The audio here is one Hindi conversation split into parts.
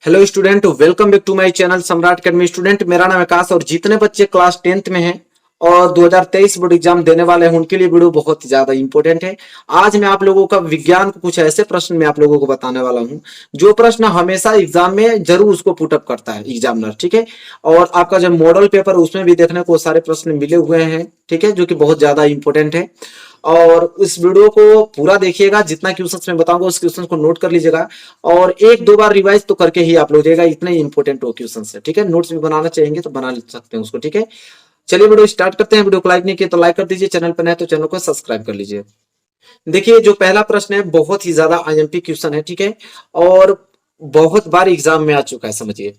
Hello student, welcome back to my channel Samrat academy. Student, मेरा नाम आकाश और जितने बच्चे क्लास 10th में हैं और 2023 बोर्ड एग्जाम देने वाले हैं उनके लिए वीडियो बहुत ही ज्यादा इंपॉर्टेंट है। आज मैं आप लोगों का विज्ञान को कुछ ऐसे प्रश्न मैं आप लोगों को बताने वाला हूं जो प्रश्न हमेशा एग्जाम में जरूर उसको पुटअप करता है एग्जामिनर। ठीक है, और आपका जो मॉडल पेपर उसमें भी देखने को सारे प्रश्न मिले हुए हैं। ठीक है, जो कि बहुत ज्यादा इंपॉर्टेंट है। और इस वीडियो को पूरा देखिएगा, जितना क्वेश्चंस मैं बताऊंगा उस क्वेश्चंस को नोट कर लीजिएगा और एक दो बार रिवाइज तो करके ही आप लोग जाएगा, इतने इंपॉर्टेंट वो क्वेश्चंस है। ठीक है, नोट्स भी बनाना चाहेंगे तो बना सकते हैं उसको। ठीक है, चलिए वीडियो स्टार्ट करते हैं। वीडियो को लाइक नहीं किया तो लाइक कर दीजिए, चैनल पर नए तो चैनल को सब्सक्राइब कर लीजिए। देखिए, जो पहला प्रश्न है बहुत ही ज्यादा आईएमपी क्वेश्चन है। ठीक है, और बहुत बार एग्जाम में आ चुका है। समझिए,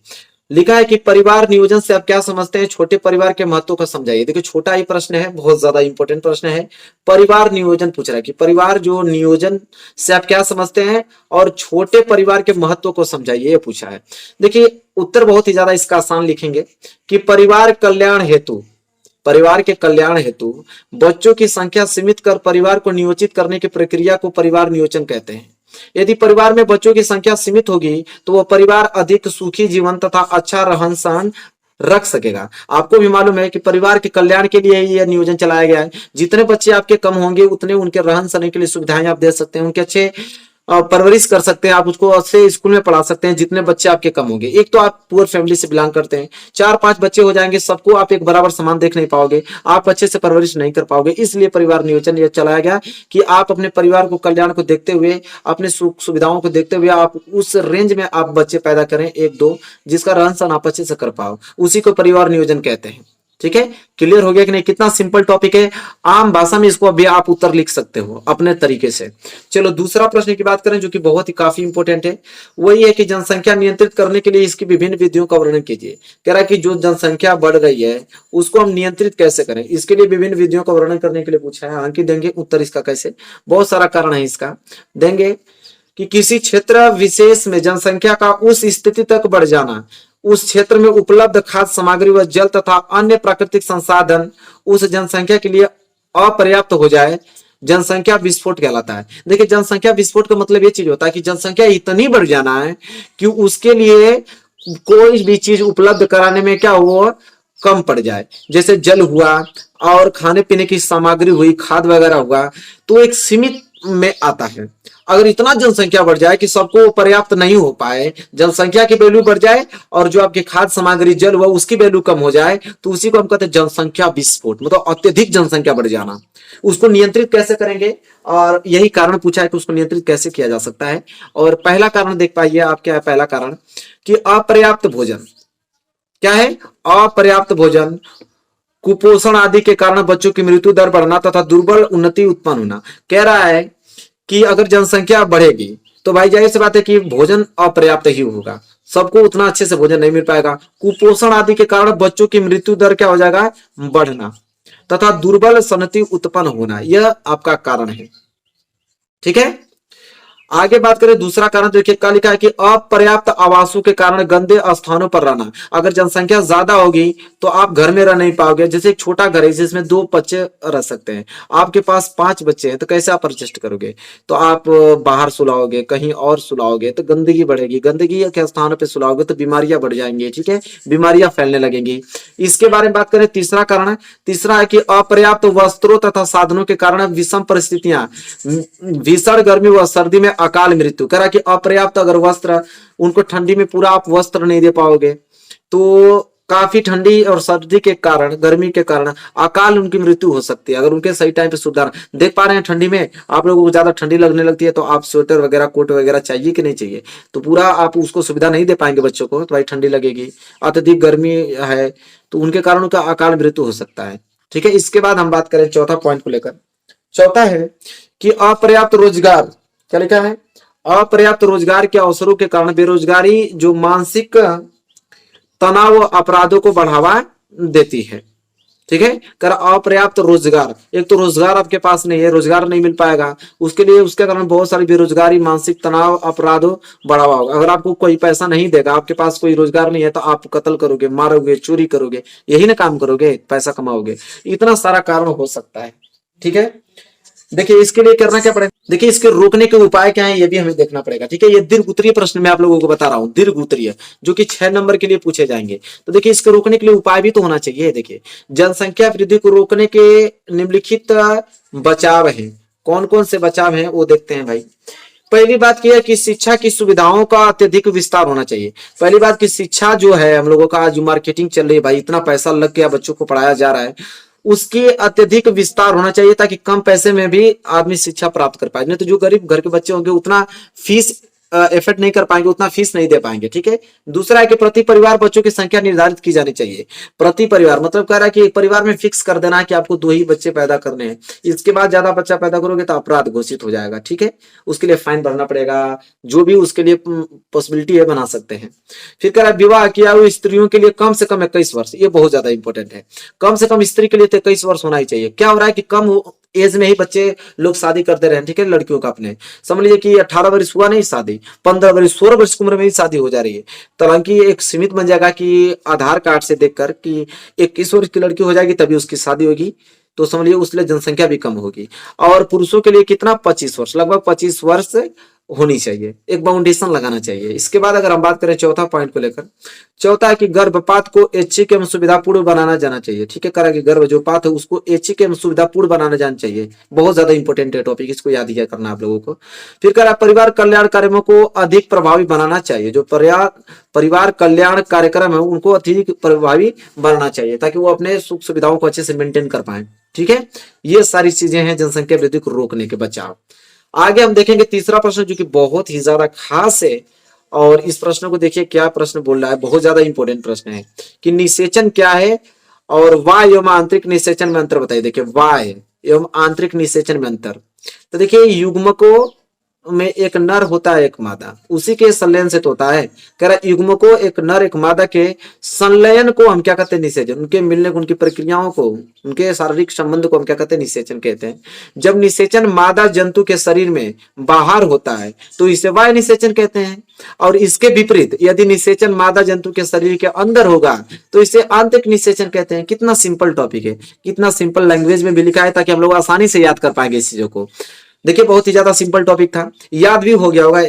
लिखा है कि परिवार नियोजन से आप क्या समझते हैं, छोटे परिवार के महत्व को समझाइए। देखिए, छोटा ही प्रश्न है, बहुत ज्यादा इंपॉर्टेंट प्रश्न है। परिवार नियोजन पूछ रहा है कि परिवार जो नियोजन से आप क्या समझते हैं और छोटे परिवार के महत्व को समझाइए, ये पूछा है। देखिए, उत्तर बहुत ही ज्यादा इसका आसान लिखेंगे कि परिवार के कल्याण हेतु बच्चों की संख्या सीमित कर परिवार को नियोजित करने की प्रक्रिया को परिवार नियोजन कहते हैं। यदि परिवार में बच्चों की संख्या सीमित होगी तो वह परिवार अधिक सुखी जीवन तथा अच्छा रहन सहन रख सकेगा। आपको भी मालूम है कि परिवार के कल्याण के लिए यह नियोजन चलाया गया है। जितने बच्चे आपके कम होंगे उतने उनके रहन सहन के लिए सुविधाएं आप दे सकते हैं, उनके अच्छे परवरिश कर सकते हैं, आप उसको अच्छे स्कूल में पढ़ा सकते हैं जितने बच्चे आपके कम होंगे। एक तो आप पुअर फैमिली से बिलोंग करते हैं, 4-5 बच्चे हो जाएंगे, सबको आप एक बराबर समान देख नहीं पाओगे, आप अच्छे से परवरिश नहीं कर पाओगे। इसलिए परिवार नियोजन यह चलाया गया कि आप अपने परिवार को कल्याण को देखते हुए, अपने सुख सुविधाओं को देखते हुए आप उस रेंज में आप बच्चे पैदा करें, एक दो, जिसका रहन सहन आप अच्छे से कर पाओ, उसी को परिवार नियोजन कहते हैं। ठीक है, क्लियर हो गया कि नहीं? कितना सिंपल टॉपिक है, आम भाषा में इसको अभी आप उत्तर लिख सकते हो अपने तरीके से। चलो दूसरा प्रश्न की बात करें जो कि बहुत ही काफी इंपॉर्टेंट है, वही है कि जनसंख्या नियंत्रित करने के लिए इसकी विभिन्न विधियों का वर्णन कीजिए। कह रहा है कि जो जनसंख्या बढ़ रही है उसको हम नियंत्रित कैसे करें, इसके लिए विभिन्न विधियों का वर्णन करने के लिए पूछा है। आंकी देंगे उत्तर इसका कैसे, बहुत सारा कारण है इसका। देंगे कि किसी क्षेत्र विशेष में जनसंख्या का उस स्थिति तक बढ़ जाना, उस क्षेत्र में उपलब्ध खाद्य सामग्री व जल तथा अन्य प्राकृतिक संसाधन उस जनसंख्या के लिए अपर्याप्त हो जाए, जनसंख्या विस्फोट कहलाता है। देखिए, जनसंख्या विस्फोट का मतलब ये चीज होता है कि जनसंख्या इतनी बढ़ जाना है कि उसके लिए कोई भी चीज उपलब्ध कराने में क्या हुआ, कम पड़ जाए। जैसे जल हुआ और खाने पीने की सामग्री हुई, खाद वगैरह हुआ, तो एक सीमित में आता है। अगर इतना जनसंख्या बढ़ जाए कि सबको पर्याप्त नहीं हो पाए, जनसंख्या की वैल्यू बढ़ जाए और जो आपके खाद्य सामग्री जल हुआ उसकी वैल्यू कम हो जाए, तो उसी को हम कहते हैं जनसंख्या विस्फोट, मतलब अत्यधिक जनसंख्या बढ़ जाना। उसको नियंत्रित कैसे करेंगे, और यही कारण पूछा है कि उसको नियंत्रित कैसे किया जा सकता है। और पहला कारण देख पाइए आप, क्या है पहला कारण कि अपर्याप्त भोजन। क्या है? अपर्याप्त भोजन, कुपोषण आदि के कारण बच्चों की मृत्यु दर बढ़ना तथा दुर्बल उन्नति उत्पन्न होना। कह रहा है कि अगर जनसंख्या बढ़ेगी तो भाई जाहिर सी बात है कि भोजन अपर्याप्त ही होगा, सबको उतना अच्छे से भोजन नहीं मिल पाएगा। कुपोषण आदि के कारण बच्चों की मृत्यु दर क्या हो जाएगा, बढ़ना, तथा दुर्बल सन्नति उत्पन्न होना, यह आपका कारण है। ठीक है, आगे बात करें दूसरा कारण। देखिए क्या लिखा है कि अपर्याप्त आवासों के कारण गंदे स्थानों पर रहना। अगर जनसंख्या ज्यादा होगी तो आप घर में रह नहीं पाओगे। जैसे एक छोटा घर है जिसमें 2 बच्चे रह सकते हैं, आपके पास 5 बच्चे हैं, तो कैसे आप एडजस्ट करोगे? तो आप बाहर सुलाओगे, कहीं और सुलाओगे तो गंदगी बढ़ेगी, गंदगी के स्थानों पर सुलाओगे तो बीमारियां बढ़ जाएंगी। ठीक है, बीमारियां फैलने लगेंगी। इसके बारे में बात करें तीसरा कारण, तीसरा है कि अपर्याप्त वस्त्रों तथा साधनों के कारण विषम परिस्थितियां, भीषण गर्मी व सर्दी में अकाल मृत्यु। कह रहा कि अपर्याप्त अगर वस्त्र, उनको ठंडी में पूरा आप वस्त्र नहीं दे पाओगे तो काफी ठंडी और सर्दी के कारण, गर्मी के कारण अकाल उनकी मृत्यु हो सकती है। अगर उनके सही टाइम पे सुधार देख पा रहे हैं, ठंडी में आप लोगों को ज्यादा ठंडी लगने लगती है तो आप स्वेटर वगैरह, कोट वगैरह चाहिए कि नहीं चाहिए, तो पूरा आप उसको सुविधा नहीं दे पाएंगे बच्चों को, तो भाई ठंडी लगेगी। अत्यधिक गर्मी है तो उनके कारण उनका अकाल मृत्यु हो सकता है। ठीक है, इसके बाद हम बात करें चौथा पॉइंट को लेकर। चौथा है कि अपर्याप्त रोजगार। क्या लिखा है? अपर्याप्त रोजगार के अवसरों के कारण बेरोजगारी जो मानसिक तनाव व अपराधों को बढ़ावा देती है। ठीक है, कर अपर्याप्त रोजगार, एक तो रोजगार आपके पास नहीं है, रोजगार नहीं मिल पाएगा, उसके लिए उसके कारण बहुत सारी बेरोजगारी, मानसिक तनाव, अपराधों बढ़ावा होगा। अगर आपको कोई पैसा नहीं देगा, आपके पास कोई रोजगार नहीं है, तो आप कत्ल करोगे, मारोगे, चोरी करोगे, यही ना काम करोगे, पैसा कमाओगे। इतना सारा कारण हो सकता है। ठीक है, देखिए इसके लिए करना क्या पड़ेगा, देखिए इसके रोकने के उपाय क्या है ये भी हमें देखना पड़ेगा, ठीक है। ये दीर्घ उत्तरीय प्रश्न मैं आप लोगों को बता रहा हूँ, दीर्घ उत्तरीय, जो कि 6 नंबर के लिए पूछे जाएंगे। तो देखिए इसके रोकने के लिए उपाय भी तो होना चाहिए। देखिए जनसंख्या वृद्धि को रोकने के निम्नलिखित बचाव है, कौन कौन से बचाव हैं वो देखते हैं भाई। पहली बात यह है कि शिक्षा की सुविधाओं का अत्यधिक विस्तार होना चाहिए। पहली बात कि शिक्षा जो है हम लोगों का, जो मार्केटिंग चल रही है भाई, इतना पैसा लग गया बच्चों को पढ़ाया जा रहा है, उसके अत्यधिक विस्तार होना चाहिए ताकि कम पैसे में भी आदमी शिक्षा प्राप्त कर पाए। नहीं तो जो गरीब घर के बच्चे होंगे उतना फीस एफर्ट नहीं कर पाएंगे, उतना फीस नहीं दे पाएंगे, ठीक है। दूसरा है कि प्रति परिवार बच्चों की संख्या निर्धारित की जानी चाहिए। प्रति परिवार मतलब कह रहा है कि एक परिवार में फिक्स कर देना है कि आपको 2 ही बच्चे पैदा करने हैं, इसके बाद ज्यादा बच्चा पैदा करोगे तो अपराध घोषित हो जाएगा, ठीक है। उसके लिए फाइन भरना पड़ेगा, जो भी उसके लिए पॉसिबिलिटी है बना सकते हैं। फिर कह रहा है विवाह किया हुई स्त्रियों के लिए कम से कम 21 वर्ष, ये बहुत ज्यादा इंपॉर्टेंट है। कम से कम स्त्री के लिए तो 21 वर्ष होना ही चाहिए। क्या हो रहा है कि कम एज में ही बच्चे लोग शादी करते रहे, ठीक है, लड़कियों का अपने। समझ लीजिए कि 18 वर्ष हुआ नहीं शादी, 15 वर्ष 16 वर्ष की उम्र में ही शादी हो जा रही है। तो हालांकि एक सीमित बन जाएगा कि आधार कार्ड से देखकर कि 21 वर्ष की लड़की हो जाएगी तभी उसकी शादी होगी, तो समझ लीजिए उसके लिए जनसंख्या भी कम होगी। और पुरुषों के लिए कितना, 25 वर्ष, लगभग 25 वर्ष होनी चाहिए, एक बाउंडेशन लगाना चाहिए। इसके बाद अगर हम बात करें चौथा पॉइंट को लेकर, चौथा है कि गर्भपात को ऐच्छिक एवं सुविधापूर्ण बनाना जाना चाहिए, ठीक है। करा कि गर्भ जो पात है उसको ऐच्छिक एवं सुविधापूर्ण बनाना जाना चाहिए, बहुत ज्यादा इंपॉर्टेंट है टॉपिक, इसको याद किया करना आप लोगों को। फिर करा परिवार कल्याण कार्यक्रमों को अधिक प्रभावी बनाना चाहिए, जो परिवार कल्याण कार्यक्रम है उनको अधिक प्रभावी बनाना चाहिए ताकि वो अपने सुख सुविधाओं को अच्छे से मेंटेन कर पाए, ठीक है। ये सारी चीजें हैं जनसंख्या वृद्धि को रोकने के बचाव। आगे हम देखेंगे तीसरा प्रश्न जो कि बहुत ही ज्यादा खास है, और इस प्रश्न को देखिए क्या प्रश्न बोल रहा है, बहुत ज्यादा इंपॉर्टेंट प्रश्न है कि निषेचन क्या है और वाय एवं आंतरिक निषेचन में अंतर बताइए। देखिए वाय एवं आंतरिक निषेचन में अंतर, तो देखिए युग्मकों में एक नर होता है एक मादा, उसी के संलयन से तो होता है। कह रहा युग्मकों एक नर एक मादा के संलयन को हम क्या कहते हैं, निषेचन। उनके मिलने को, उनकी प्रक्रियाओं को, उनके शारीरिक संबंध को हम क्या कहते हैं, निषेचन कहते हैं। जब निषेचन मादा जंतु के शरीर में बाहर होता है तो इसे वाय निषेचन कहते हैं, और इसके विपरीत यदि निषेचन मादा जंतु के शरीर के अंदर होगा तो इसे आंतरिक निषेचन कहते हैं। कितना सिंपल टॉपिक है, कितना सिंपल लैंग्वेज में भी लिखा है ताकि हम लोग आसानी से याद कर पाएंगे इस चीजों को। देखिए बहुत ही ज्यादा सिंपल टॉपिक था, याद भी हो गया होगा।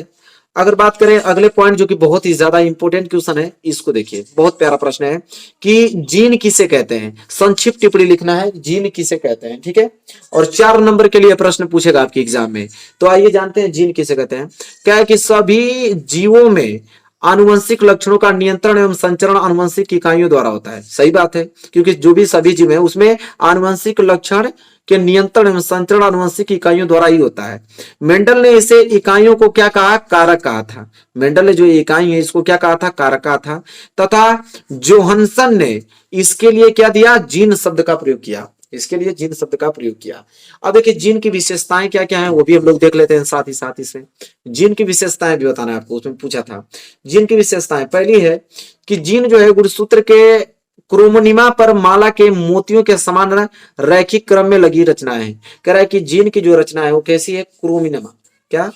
अगर बात करें अगले पॉइंट जो कि बहुत ही ज्यादा इंपॉर्टेंट क्वेश्चन है, इसको देखिए, बहुत प्यारा प्रश्न है कि जीन किसे कहते हैं। संक्षिप्त टिप्पणी लिखना है, जीन किसे कहते हैं, ठीक है। और 4 नंबर के लिए प्रश्न पूछेगा आपके एग्जाम में। तो आइए जानते हैं जीन किसे कहते हैं। क्या है कि सभी जीवों में आनुवंशिक लक्षणों का नियंत्रण एवं संचरण आनुवंशिक इकाइयों द्वारा होता है। सही बात है, क्योंकि जो भी सभी जीव है उसमें आनुवंशिक लक्षण के नियंत्रण एवं संचरण आनुवंशिक इकाइयों द्वारा ही होता है। मेंडल ने इसे इकाइयों को क्या कहा, कारक कहा था। मेंडल ने जो इकाई है इसको क्या कहा था, कारक कहा था। तथा जोहन्सन ने इसके लिए क्या दिया, जीन शब्द का प्रयोग किया, इसके लिए जीन शब्द का प्रयोग किया। अब देखिए जीन की विशेषताएं क्या क्या है वो भी हम लोग देख लेते हैं साथ ही साथ। इसमें जीन की विशेषताएं भी बताना है आपको, उसमें पूछा था। जीन की विशेषताएं, पहली है कि जीन जो है गुणसूत्र के क्रोमोनिमा पर माला के मोतियों के समान रैखिक क्रम में लगी रचना है। कह रहा है कि जीन की जो रचना है वो कैसी है, क्रोमिनमा, क्या,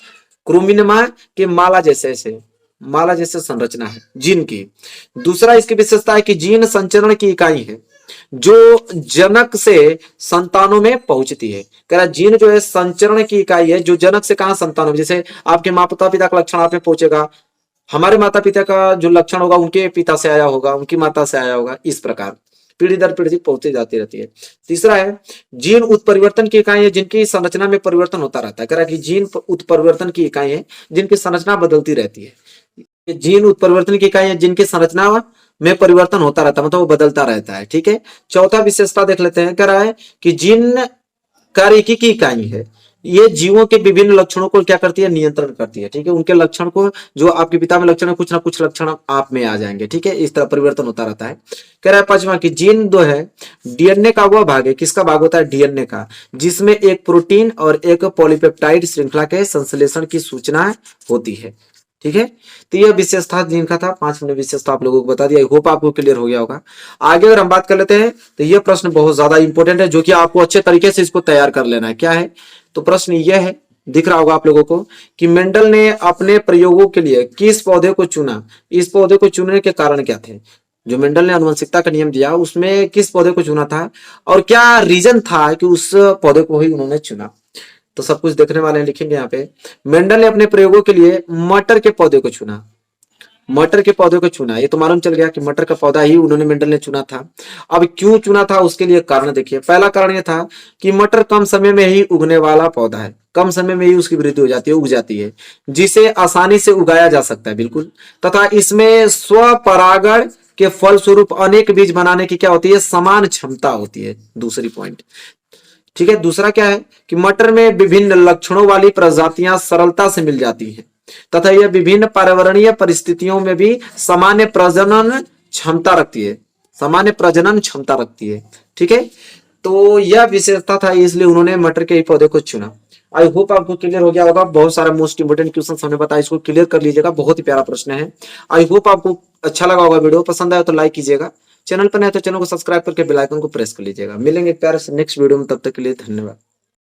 क्रोमिनमा के माला जैसे, ऐसे माला जैसे संरचना है जीन की। दूसरा इसकी विशेषता है कि जीन संचरण की इकाई है जो जनक से संतानों में पहुंचती है। कह रहा जीन जो है संचरण की इकाई है जो जनक से कहा, संतानों में। जैसे आपके माता पिता का लक्षण आप में पहुंचेगा, हमारे माता पिता का जो लक्षण होगा उनके पिता से आया होगा, उनकी माता से आया होगा, इस प्रकार पीढ़ी दर पीढ़ी पहुंचती जाती रहती है। तीसरा है जीन उत्परिवर्तन की इकाई है जिनकी संरचना में परिवर्तन होता रहता है। कह रहा कि जीन उत्परिवर्तन की इकाई है जिनकी संरचना बदलती रहती है। जीन उत्परिवर्तन की इकाई है जिनकी संरचना में परिवर्तन होता रहता है, मतलब वो बदलता रहता है, ठीक है। चौथा विशेषता देख लेते हैं, कह रहा है कि जीन कार्यकी की इकाई है, ये जीवों के विभिन्न लक्षणों को क्या करती है, नियंत्रण करती है, ठीक है। उनके लक्षण को, जो आपके पिता में लक्षण है, कुछ ना कुछ लक्षण आप में आ जाएंगे, ठीक है। इस तरह परिवर्तन होता रहता है। कह रहा है पांचवा कि जीन जो है डीएनए का वह भाग है, किसका भाग होता है, डीएनए का, जिसमें एक प्रोटीन और एक पॉलीपेप्टाइड श्रृंखला के संश्लेषण की सूचना होती है, ठीक है। तो यह विशेषता जीन का था, 5 मैंने विशेषता आप लोगों को बता दिया। आई होप आपको क्लियर हो गया होगा। आगे अगर हम बात कर लेते हैं तो यह प्रश्न बहुत ज्यादा इंपॉर्टेंट है जो कि आपको अच्छे तरीके से इसको तैयार कर लेना है। क्या है, तो प्रश्न यह है, दिख रहा होगा आप लोगों को, कि मेंडल ने अपने प्रयोगों के लिए किस पौधे को चुना। इस पौधे को चुनने के कारण क्या थे, जो मेंडल ने आनुवंशिकता का नियम दिया उसमें किस पौधे को चुना था और क्या रीजन था कि उस पौधे को ही उन्होंने चुना। तो सब कुछ देखने वाले हैं, लिखेंगे यहाँ पे। मेंडल ने अपने प्रयोगों के लिए मटर के पौधे को चुना। मटर के पौधे को चुना, ये तो मालूम चल गया कि मटर का पौधा ही उन्होंने मेंडल ने चुना था। अब क्यों चुना था उसके लिए कारण देखिए। पहला कारण ये था कि मटर कम समय में ही उगने वाला पौधा है, कम समय में ही उसकी वृद्धि हो जाती है, उग जाती है, जिसे आसानी से उगाया जा सकता है, बिल्कुल। तथा इसमें स्वपरागण के फलस्वरूप अनेक बीज बनाने की क्या होती है, समान क्षमता होती है, दूसरी पॉइंट। ठीक है। दूसरा क्या है कि मटर में विभिन्न लक्षणों वाली प्रजातियां सरलता से मिल जाती हैं तथा यह विभिन्न पर्यावरणीय परिस्थितियों में भी सामान्य प्रजनन क्षमता रखती है, सामान्य प्रजनन क्षमता रखती है। ठीक है। तो यह विशेषता था, इसलिए उन्होंने मटर के ही पौधे को चुना। आई होप आपको क्लियर हो गया होगा। बहुत सारा मोस्ट इंपोर्टेंट क्वेश्चन हमने बताया, इसको क्लियर कर लीजिएगा, बहुत ही प्यारा प्रश्न है। आई होप आपको अच्छा लगा होगा। वीडियो पसंद आया तो लाइक कीजिएगा, चैनल पर नए तो चैनल को सब्सक्राइब करके बेल आइकन को प्रेस कर लीजिएगा। मिलेंगे प्यारे से नेक्स्ट वीडियो में, तब तक के लिए धन्यवाद।